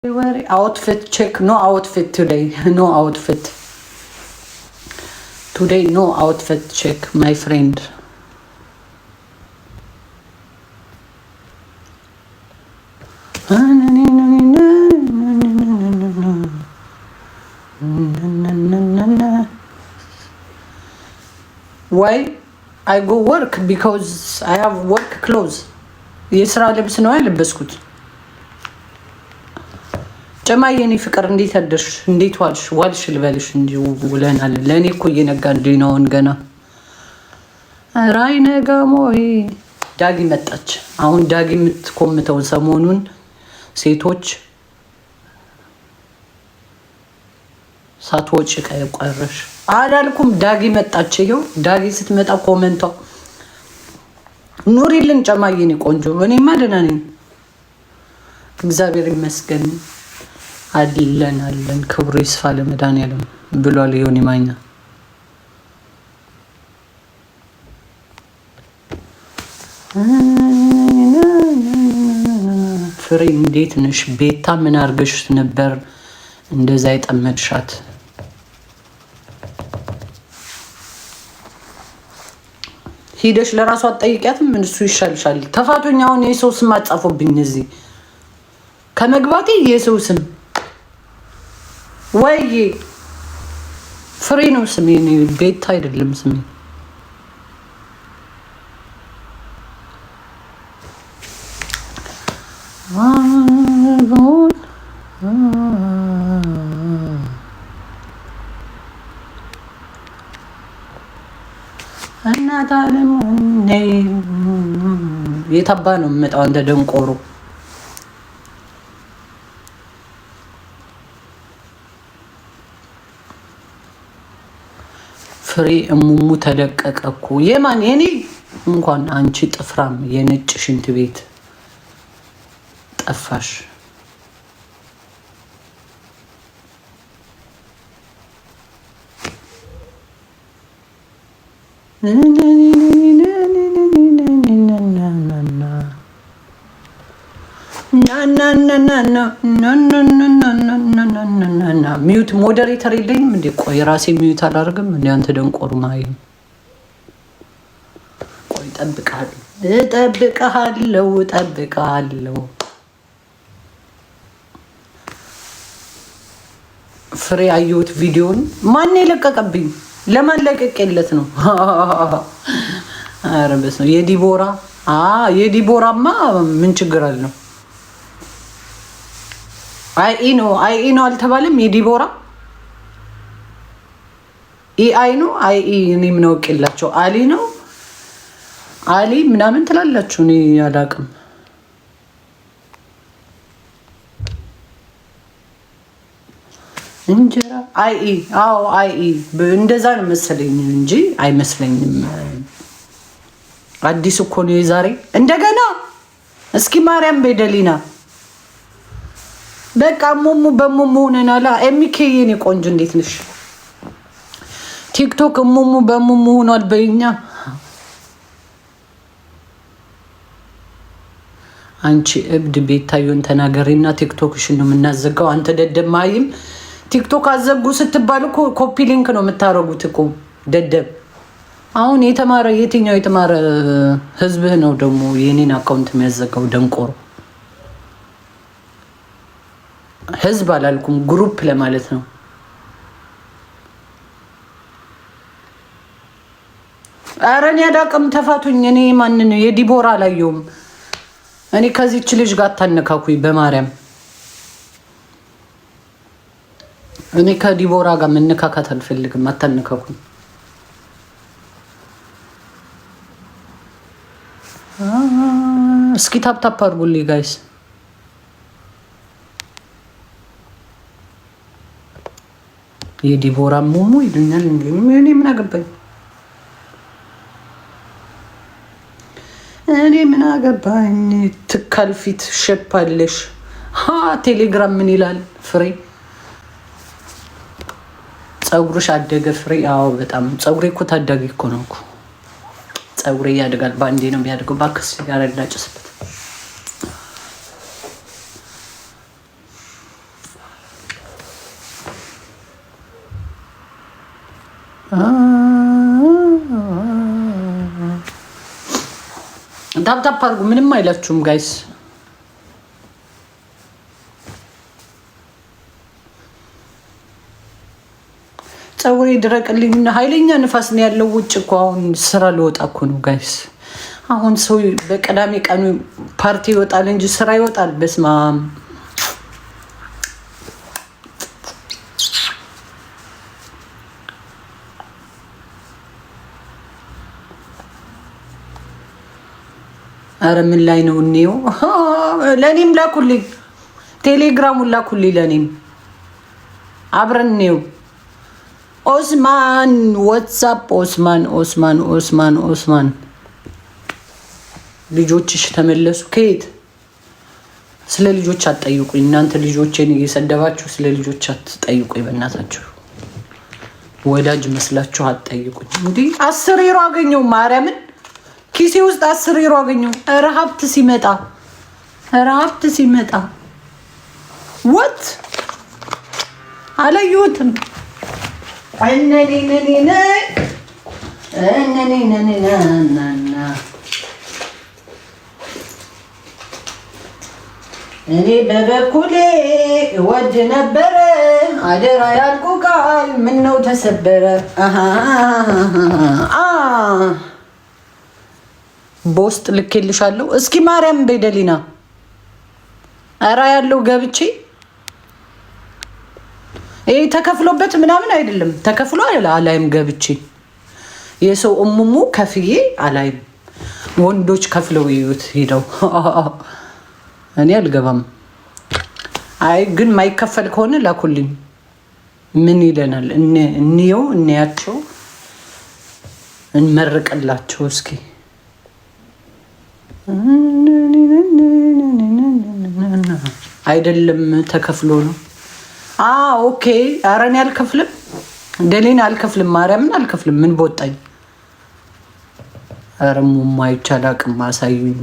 Outfit check. No outfit today. No outfit. Today, no outfit check, my friend. Why? I go work because I have work clothes. የስራ ልብስ ነው ያለበስኩት። ጨማዬ የኔ ፍቅር እንዴት አደርሽ? እንዴት ዋልሽ ልበልሽ እንጂ ውለናል። ለእኔ እኮ እየነጋ እንዲህ ነውን ገና ራይ ነጋሞይ ዳጊ መጣች። አሁን ዳጊ የምትኮምተው ሰሞኑን ሴቶች ሳትወጪ ቀረሽ አላልኩም። ዳጊ መጣች። ይኸው ዳጊ ስትመጣ ኮመንቷ ኑሪልን ጨማዬ የኔ ቆንጆ። እኔማ ደህና ነኝ እግዚአብሔር ይመስገን። አለን ክብሩ ይስፋ ለመድኃኒዓለም ብሏል ዮኒ ማኛ። ፍሬ እንዴት ነሽ? ቤታ ምን አርገሽ ነበር እንደዛ የጠመድሻት? ሂደሽ ለራሷ አትጠይቂያትም? ምን እሱ ይሻልሻል። ተፋቶኛ አሁን የሰው ስም አጻፉብኝ እዚህ ከመግባቴ የሰው ስም ወይ ፍሬ ነው ስሜ፣ ቤታ አይደለም ስሜ። እናታለም የታባ ነው የምመጣው እንደ ደንቆሮ። ፍሬ እሙሙ ተለቀቀ እኮ። የማን የኔ? እንኳን አንቺ ጥፍራም የነጭ ሽንት ቤት ጠፋሽ። ሚዩት ሞዴሬተር የለኝም እንዴ? ቆይ ራሴ ሚዩት አላደርግም እንዴ? አንተ ደንቆር ማይ ቆይ እጠብቅሃለሁ። ፍሬ አየሁት ቪዲዮን። ማን የለቀቀብኝ? ለማን ለቀቀለት ነው? ኧረ በስመ የዲቦራ የዲቦራማ ምን ችግር አለው? አይ ነው አልተባለም። የዲቦራ አይ ነው እኔ ምን አውቅላቸው? አሊ ነው አሊ ምናምን ትላላችሁ። እኔ አላውቅም። እንጀራ እንደዛ ነው መሰለኝ እንጂ አይመስለኝም። አዲስ እኮ ነው የዛሬ። እንደገና እስኪ ማርያም ቤደሊና በቃ ሙሙ በሙሙ ሆነናላ። ኤሚኬ የኔ ቆንጆ እንዴት ነሽ? ቲክቶክ ሙሙ በሙሙ ሆኗል በእኛ። አንቺ እብድ ቤታዮን ተናገሪና ቲክቶክሽን ነው የምናዘጋው። አንተ ደደማይም ቲክቶክ አዘጉ ስትባል እኮ ኮፒ ሊንክ ነው የምታረጉት እኮ ደደብ። አሁን የተማረ የትኛው የተማረ ህዝብህ ነው ደግሞ የኔን አካውንት የሚያዘጋው? ደንቆሮ ህዝብ አላልኩም ግሩፕ ለማለት ነው። ኧረ እኔ አላውቅም፣ ተፋቱኝ። እኔ ማንን የዲቦራ አላየሁም። እኔ ከዚህች ልጅ ጋር አታነካኩኝ በማርያም። እኔ ከዲቦራ ጋር መነካካት አልፈልግም፣ አታነካኩኝ። እስኪ ታፕታፕ አድርጉልኝ ጋይስ። የዲቦራ ሙሙ ይሉኛል እንዴ? እኔ ምን አገባኝ? ትካልፊት ሸፓለሽ። ቴሌግራም ምን ይላል? ፍሬ ፀጉርሽ አደገ ፍሬ። አዎ በጣም ፀጉሬ እኮ ታዳጊ እኮ ነው እኮ። ፀጉሬ ያድጋል፣ ባንዴ ነው የሚያድገው። ባክስ ጋር ላጭስበት ታፕታፕ አድርጉ። ምንም አይላችሁም ጋይስ። ፀጉሬ ድረቅልኝ። ኃይለኛ ንፋስ ነው ያለው ውጭ እኮ። አሁን ስራ ልወጣ እኮ ነው ጋይስ። አሁን ሰው በቅዳሜ ቀኑ ፓርቲ ይወጣል እንጂ ስራ ይወጣል? በስመ አብ። አረ ምን ላይ ነው እኔው? ለኔም ላኩልኝ፣ ቴሌግራሙን ላኩልኝ ለኔም አብረን ነው። ኦስማን ዋትስአፕ ኦስማን ልጆችሽ ተመለሱ። ከየት? ስለ ልጆች አትጠይቁኝ እናንተ። ልጆቼን እየሰደባችሁ ስለ ልጆች አትጠይቁኝ በእናታችሁ። ወዳጅ መስላችሁ አትጠይቁኝ። እንዲህ 10 ዩሮ አገኘው ማርያምን ኪሴ ውስጥ 10 ዩሮ አገኘው። ረሀብት ሲመጣ ወት አላየሁትም። እኔ በበኩሌ እወድ ነበረ አደራ ያልኩ ቃል ምነው ተሰበረ። በውስጥ ልኬልሻለሁ። እስኪ ማርያም በደሊና ኧረ ያለው ገብቼ ይሄ ተከፍሎበት ምናምን አይደለም። ተከፍሎ አላይም ገብቼ የሰው እሙሙ ከፍዬ አላይም። ወንዶች ከፍለው ይዩት ሄደው። እኔ አልገባም። አይ ግን ማይከፈል ከሆነ ላኩልኝ። ምን ይለናል? እንየው፣ እንያቸው፣ እንመርቅላቸው እስኪ። አይደለም ተከፍሎ ነው። ኦኬ። ኧረ እኔ አልከፍልም፣ ደሌን አልከፍልም፣ ማርያምን አልከፍልም። ምን በወጣኝ። ኧረ እሙማ አይቻል አቅም አሳዩኝ።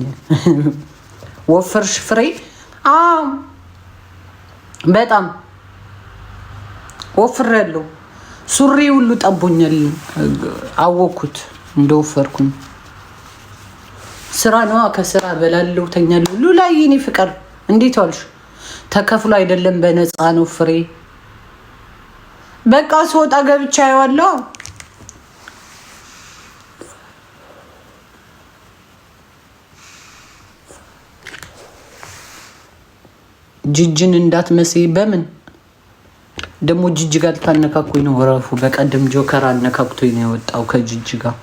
ወፈርሽ ፍሬ? በጣም ወፍሬያለሁ። ሱሪ ሁሉ ጠቦኛል። አወኩት እንደወፈርኩኝ። ስራ ነዋ። ከስራ በላለው ተኛለሁ። ሉላዬ የኔ ፍቅር እንዴት ዋልሽ? ተከፍሎ አይደለም በነፃ ነው ፍሬ። በቃ ስወጣ ገብቻ አየዋለሁ። ጅጅን እንዳትመስይ። በምን ደግሞ ጅጅ ጋር ልታነካኩኝ ነው? ወረፉ። በቀደም ጆከር አነካክቶኝ ነው የወጣው ከጅጅ ጋር።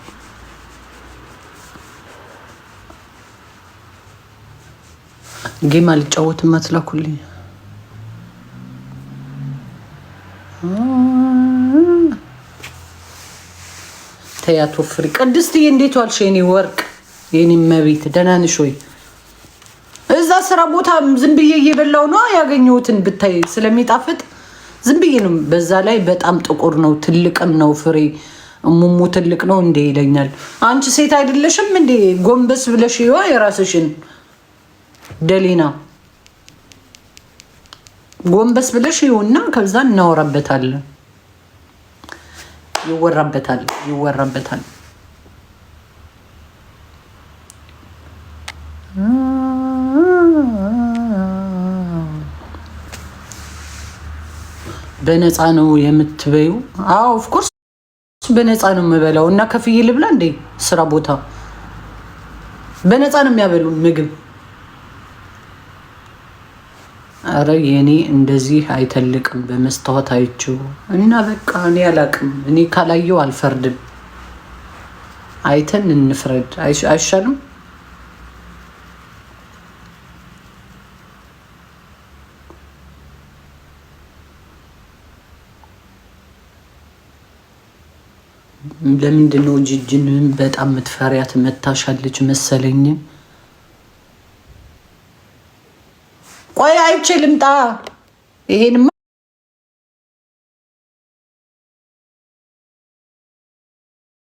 ጌም አልጫወትም አትላኩልኝ። ተያቶ ፍሪ። ቅድስትዬ እንዴት ዋልሽ? የኔ ወርቅ፣ የኔ መቤት ደህና ነሽ ወይ? እዛ ስራ ቦታ ዝም ብዬ እየበላው ነው ያገኘሁትን ብታይ ስለሚጣፍጥ ዝም ብዬ ነው። በዛ ላይ በጣም ጥቁር ነው፣ ትልቅም ነው ፍሬ። እሙሙ ትልቅ ነው እንዴ ይለኛል። አንቺ ሴት አይደለሽም እንዴ? ጎንበስ ብለሽ ይዋ የራስሽን ደሊና ጎንበስ ብለሽ ይውና ከዛ እናወራበታለን። ይወራበታል። በነፃ ነው የምትበዩ? ኦፍ ኮርስ በነፃ ነው የምበላው። እና ከፍዬ ልብላ እንዴ? ስራ ቦታ በነፃ ነው የሚያበሉን ምግብ። አረ የኔ እንደዚህ አይተልቅም። በመስታወት አይቼው እና በቃ እኔ አላቅም። እኔ ካላየው አልፈርድም። አይተን እንፍረድ አይሻልም? ለምንድን ነው ጅጅን በጣም የምትፈሪያት? መታሻለች መሰለኝ። ቆይ አይቼ ልምጣ። ይሄንማ